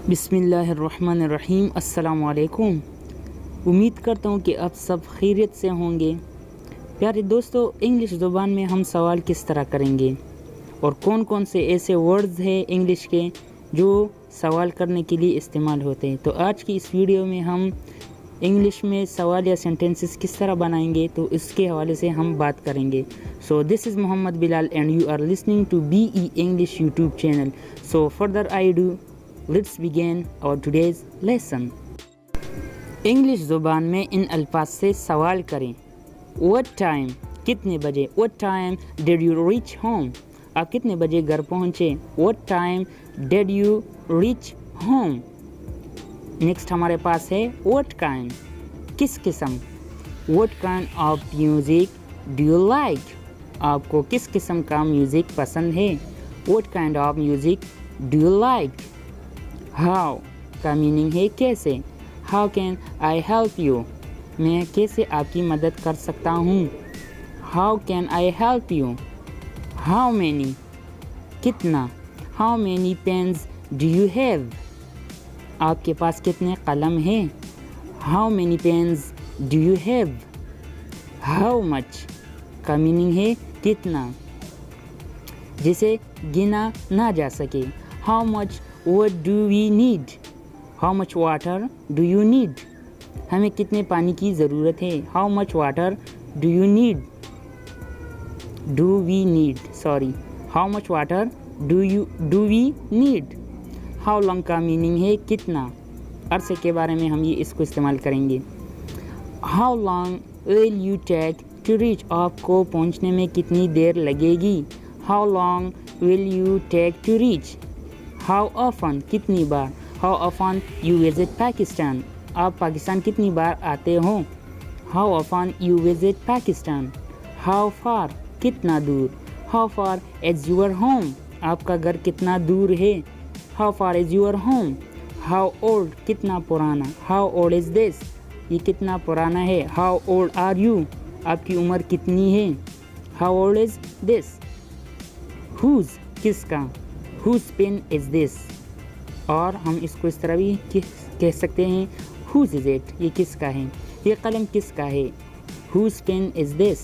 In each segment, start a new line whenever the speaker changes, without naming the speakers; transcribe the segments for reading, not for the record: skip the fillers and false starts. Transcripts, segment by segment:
बिस्मिल्लाहिर्रहमानिर्रहीम। अस्सलाम वालेकुम। उम्मीद करता हूँ कि आप सब खैरियत से होंगे। प्यारे दोस्तों, इंग्लिश ज़ुबान में हम सवाल किस तरह करेंगे और कौन कौन से ऐसे वर्ड्स हैं इंग्लिश के जो सवाल करने के लिए इस्तेमाल होते हैं। तो आज की इस वीडियो में हम इंग्लिश में सवाल या सेंटेंसेस किस तरह बनाएंगे तो इसके हवाले से हम बात करेंगे। So this is Mohammad Bilal and you are listening to BE English YouTube channel. So further I do let's begin our today's lesson. English ज़ुबान में इन अल्फाज से सवाल करें। व्हाट टाइम, कितने बजे। What time did you reach home, आप कितने बजे घर पहुँचे। What time did you reach home. Next हमारे पास है व्हाट काइंड, किस किस्म। What kind of music do you like, आपको किस किस्म का म्यूज़िक पसंद है। What kind of music do you like. How का मीनिंग है कैसे। How can I help you, मैं कैसे आपकी मदद कर सकता हूँ। How can I help you. How many, कितना। How many pens do you have, आपके पास कितने कलम हैं। How many pens do you have. How much का मीनिंग है कितना, जिसे गिना ना जा सके। How much what do we need, how much water do you need, हमें कितने पानी की ज़रूरत है। how much water do you need, do we need, sorry, how much water do we need। how long का मीनिंग है कितना, अरसे के बारे में हम ये इसको इस्तेमाल करेंगे। how long will you take to reach, आपको पहुंचने में कितनी देर लगेगी। how long will you take to reach। How often, कितनी बार। How often you visit Pakistan, आप पाकिस्तान कितनी बार आते हो। How often you visit Pakistan। How far, कितना दूर। How far is your home, आपका घर कितना दूर है। How far is your home। How old, कितना पुराना। How old is this, ये कितना पुराना है। How old are you, आपकी उम्र कितनी है। How old is this। Whose, किसका। Whose pen is this, और हम इसको इस तरह भी कह सकते हैं whose is it, ये किसका है, ये कलम किसका है। Whose pen is this।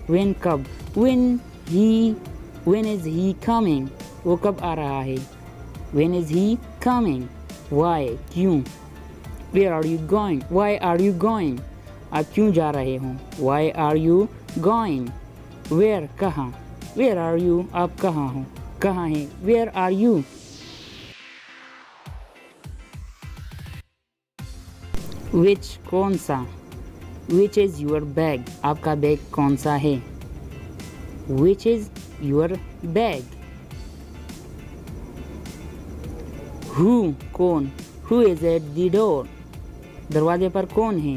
when, कब। when is he coming, वो कब आ रहा है। when is he coming। why, क्यों। where are you going, why are you going, आप क्यों जा रहे हो। why are you going। where, कहाँ। where are you, आप कहाँ हो, कहाँ हैं। Where are you। Which, कौन सा। Which is your bag, आपका बैग कौन सा है। Which is your bag। Who, कौन। Who is at the door, दरवाजे पर कौन है।